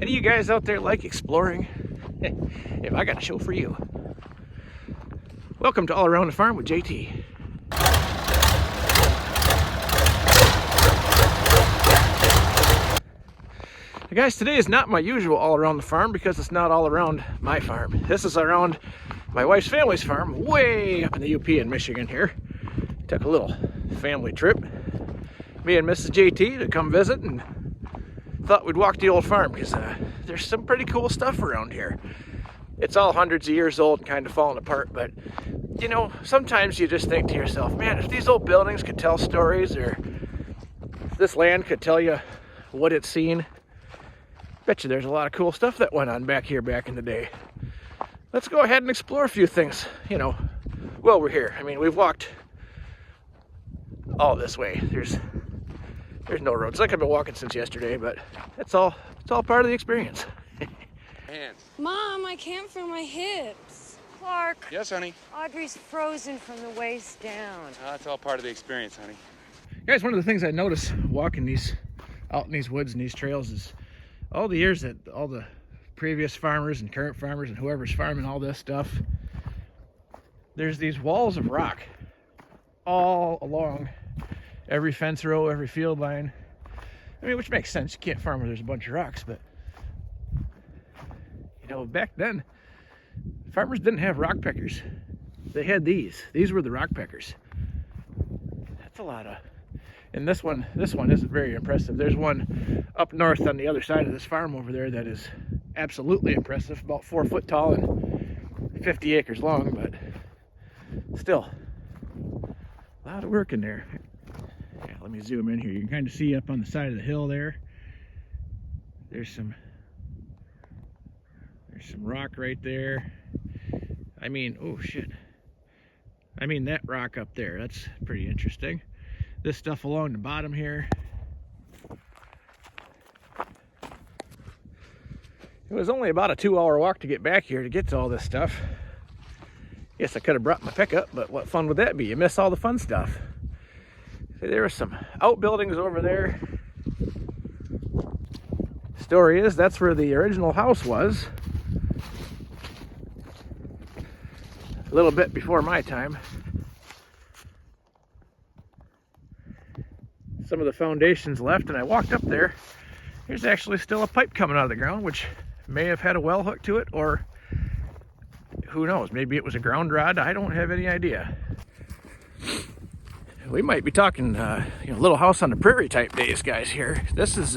Any of you guys out there like exploring? If I got a show for you. Welcome to All Around the Farm with JT. Hey guys, today is not my usual all around the farm because it's not all around my farm. This is around my wife's family's farm way up in the UP in Michigan here. Took a little family trip. Me and Mrs. JT to come visit and thought we'd walk the old farm because there's some pretty cool stuff around here. It's all hundreds of years old and kind of falling apart, but you know, sometimes you just think to yourself, man, if these old buildings could tell stories, or if this land could tell you what it's seen, bet you there's a lot of cool stuff that went on back here back in the day. Let's go ahead and explore a few things, you know, while we're here. I mean, we've walked all this way. There's no roads. Like I've been walking since yesterday, but it's all part of the experience. Hands. Mom, I can't feel my hips. Clark. Yes, honey. Audrey's frozen from the waist down. That's all part of the experience, honey. Guys, one of the things I notice walking out in these woods and these trails is all the years that all the previous farmers and current farmers and whoever's farming all this stuff, there's these walls of rock all along every fence row, every field line. I mean, which makes sense. You can't farm where there's a bunch of rocks, but you know, back then farmers didn't have rockpeckers. They had these. These were the rockpeckers. That's a lot of. And this one isn't very impressive. There's one up north on the other side of this farm over there that is absolutely impressive, about 4 foot tall and 50 acres long, but still a lot of work in there. Yeah, let me zoom in here. You can kind of see up on the side of the hill there. There's some rock right there. I mean, oh shit. I mean, that rock up there, that's pretty interesting. This stuff along the bottom here. It was only about a 2-hour walk to get back here to get to all this stuff. Yes, I could have brought my pickup, but what fun would that be? You miss all the fun stuff. See, there were some outbuildings over there. Story is, that's where the original house was. A little bit before my time. Some of the foundations left, and I walked up there. There's actually still a pipe coming out of the ground, which may have had a well hooked to it, or who knows, maybe it was a ground rod. I don't have any idea. We might be talking you know, Little House on the Prairie type days, guys, here. This is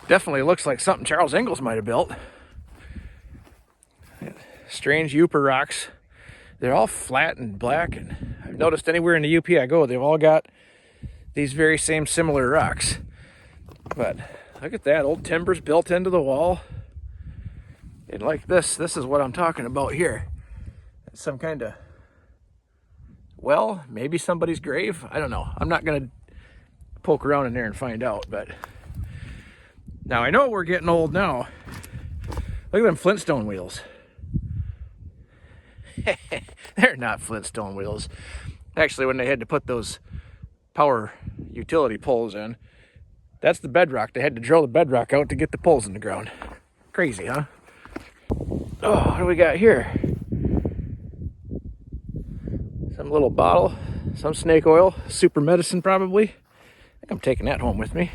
definitely looks like something Charles Ingalls might have built. Strange Yooper rocks. They're all flat and black, and I've noticed anywhere in the UP I go, they've all got these very same similar rocks. But look at that, old timbers built into the wall. And like this is what I'm talking about here. It's some kind of, well, maybe somebody's grave. I don't know. I'm not gonna poke around in there and find out, but now I know we're getting old now. Look at them Flintstone wheels. They're not Flintstone wheels. Actually, when they had to put those power utility poles in, that's the bedrock. They had to drill the bedrock out to get the poles in the ground. Crazy, huh? Oh, what do we got here? Some little bottle, some snake oil, super medicine probably. I think I'm taking that home with me.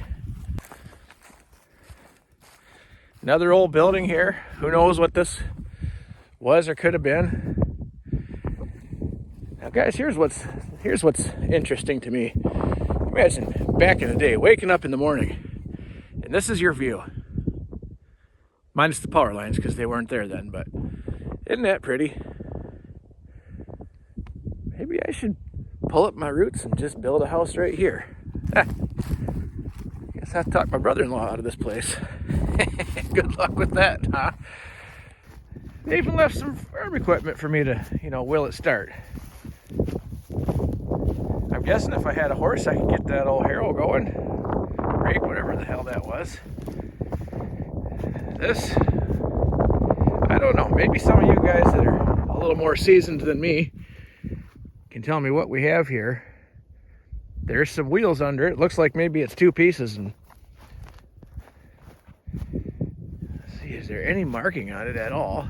Another old building here. Who knows what this was or could have been. Now guys, here's what's interesting to me. Imagine back in the day, waking up in the morning, and this is your view. Minus the power lines, because they weren't there then, but isn't that pretty? Maybe I should pull up my roots and just build a house right here. Guess I'll talk my brother-in-law out of this place. Good luck with that, huh? They even left some farm equipment for me to, you know, will it start. I'm guessing if I had a horse, I could get that old harrow going. Rake, whatever the hell that was. This, I don't know. Maybe some of you guys that are a little more seasoned than me can tell me what we have here. There's some wheels under it. Looks like maybe it's 2 pieces, and see, is there any marking on it at all?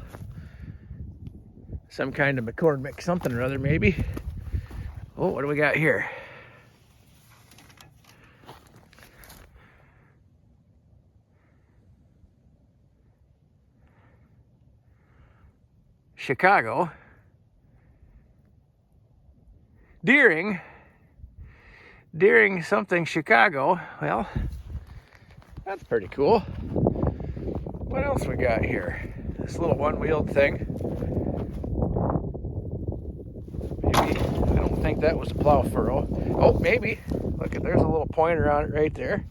Some kind of McCormick something or other, maybe. Oh, what do we got here? Chicago. Deering something Chicago. Well, that's pretty cool. What else we got here? This little one-wheeled thing. Maybe, I don't think that was a plow furrow. Oh, maybe. Look, there's a little pointer on it right there.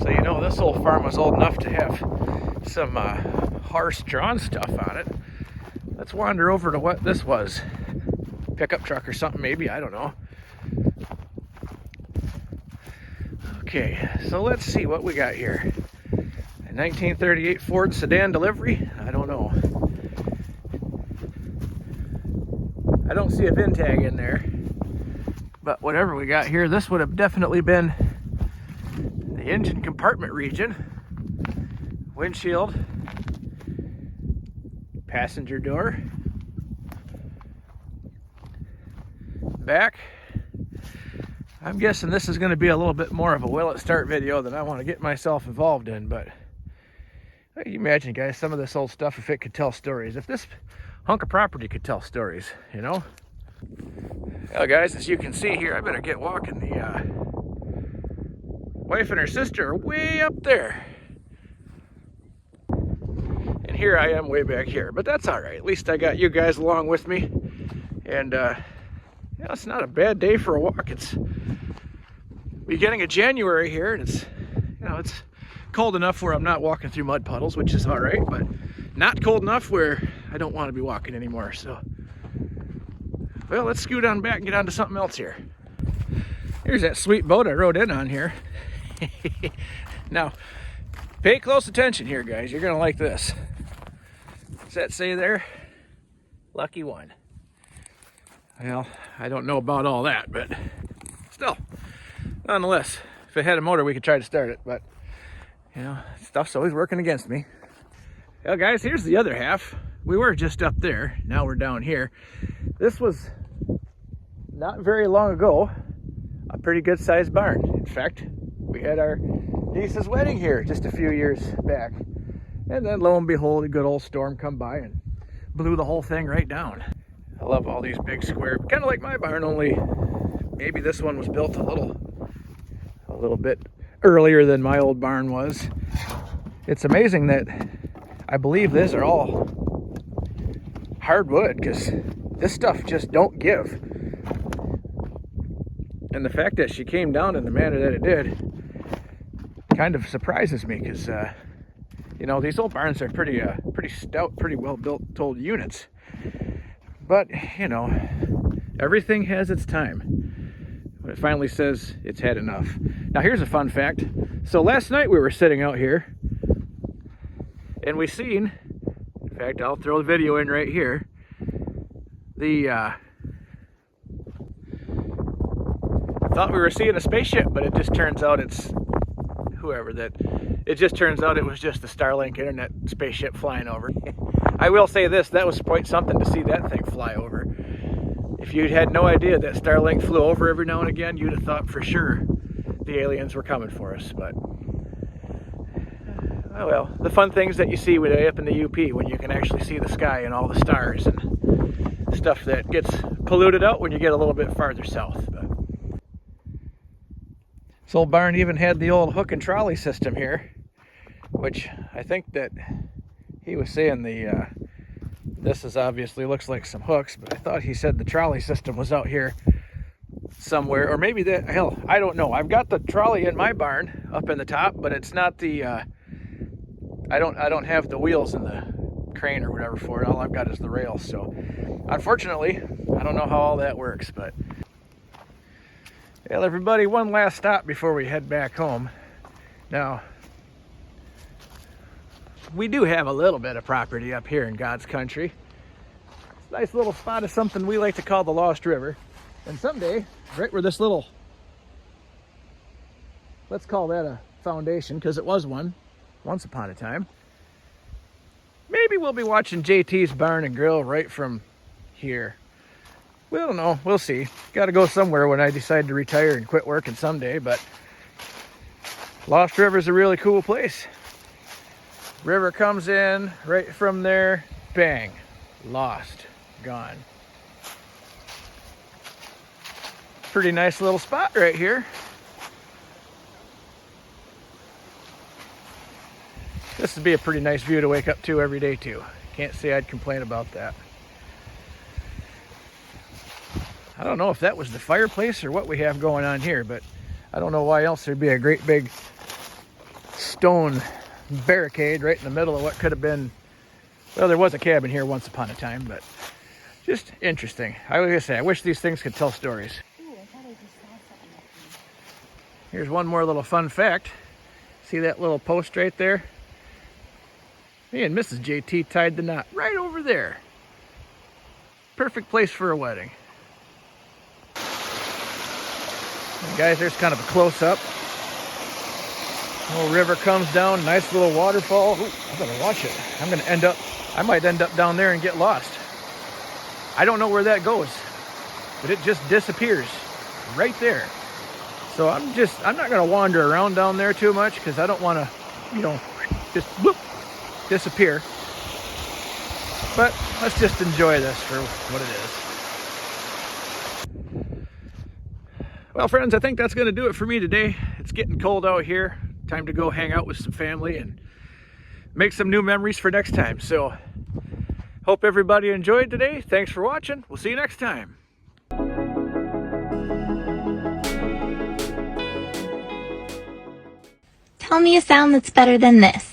So you know this old farm was old enough to have some horse-drawn stuff on it. Let's wander over to what this was. Pickup truck or something, maybe, I don't know. Okay, so let's see what we got here. A 1938 Ford sedan delivery? I don't know. I don't see a VIN tag in there. But whatever we got here, this would have definitely been the engine compartment region. Windshield. Passenger door. Back. I'm guessing this is going to be a little bit more of a will it start video than I want to get myself involved in, but you imagine, guys, some of this old stuff, if it could tell stories, if this hunk of property could tell stories, you know. Well, guys, as you can see here, I better get walking. The wife and her sister are way up there, and here I am way back here, but that's all right. At least I got you guys along with me, and you know, it's not a bad day for a walk. It's beginning of January here, and it's, you know, it's cold enough where I'm not walking through mud puddles, which is all right, but not cold enough where I don't want to be walking anymore. So, well, let's scoot on back and get on to something else here. Here's that sweet boat I rode in on here. Now, pay close attention here, guys. You're gonna like this. What's that say there? Lucky one. Well, I don't know about all that, but still, nonetheless, if it had a motor, we could try to start it, but, you know, stuff's always working against me. Well, guys, here's the other half. We were just up there. Now we're down here. This was not very long ago a pretty good sized barn. In fact, we had our niece's wedding here just a few years back. And then lo and behold, a good old storm come by and blew the whole thing right down. I love all these big square, kind of like my barn, only maybe this one was built a little bit earlier than my old barn was. It's amazing that I believe these are all hardwood, because this stuff just don't give. And the fact that she came down in the manner that it did kind of surprises me, because you know, these old barns are pretty stout, pretty well built old units. But, you know, everything has its time. When it finally says it's had enough. Now, here's a fun fact. So last night we were sitting out here, and we seen, in fact, I'll throw the video in right here, I thought we were seeing a spaceship, but it just turns out it's it just turns out it was just the Starlink internet spaceship flying over. I will say this, that was quite something to see that thing fly over. If you had no idea that Starlink flew over every now and again, you'd have thought for sure the aliens were coming for us. But, oh well, the fun things that you see way up in the UP when you can actually see the sky and all the stars and stuff that gets polluted out when you get a little bit farther south. But this old barn even had the old hook and trolley system here, which I think that he was saying this is obviously looks like some hooks, but I thought he said the trolley system was out here somewhere, or maybe that, hell, I don't know. I've got the trolley in my barn up in the top, but it's not the, I don't have the wheels in the crane or whatever for it. All I've got is the rails. So unfortunately, I don't know how all that works, but well, everybody, one last stop before we head back home. Now, we do have a little bit of property up here in God's country. It's a nice little spot of something we like to call the Lost River. And someday, right where this little, let's call that a foundation, because it was one once upon a time. Maybe we'll be watching JT's Barn and Grill right from here. We don't know. We'll see. Got to go somewhere when I decide to retire and quit working someday, but Lost River is a really cool place. River comes in right from there. Bang. Lost. Gone. Pretty nice little spot right here. This would be a pretty nice view to wake up to every day too. Can't say I'd complain about that. I don't know if that was the fireplace or what we have going on here, but I don't know why else there'd be a great big stone barricade right in the middle of what could have been, well, there was a cabin here once upon a time, but just interesting. Like I say, I wish these things could tell stories. Ooh, I thought I just saw something up there. Here's one more little fun fact. See that little post right there? Me and Mrs. JT tied the knot right over there. Perfect place for a wedding. And guys, there's kind of a close-up. Little river comes down, nice little waterfall. Ooh, I better watch it. I might end up down there and get lost. I don't know where that goes, but it just disappears right there. So I'm not gonna wander around down there too much because I don't want to, just bloop, disappear. But let's just enjoy this for what it is. Well, friends, I think that's going to do it for me today. It's getting cold out here. Time to go hang out with some family and make some new memories for next time. So, hope everybody enjoyed today. Thanks for watching. We'll see you next time. Tell me a sound that's better than this.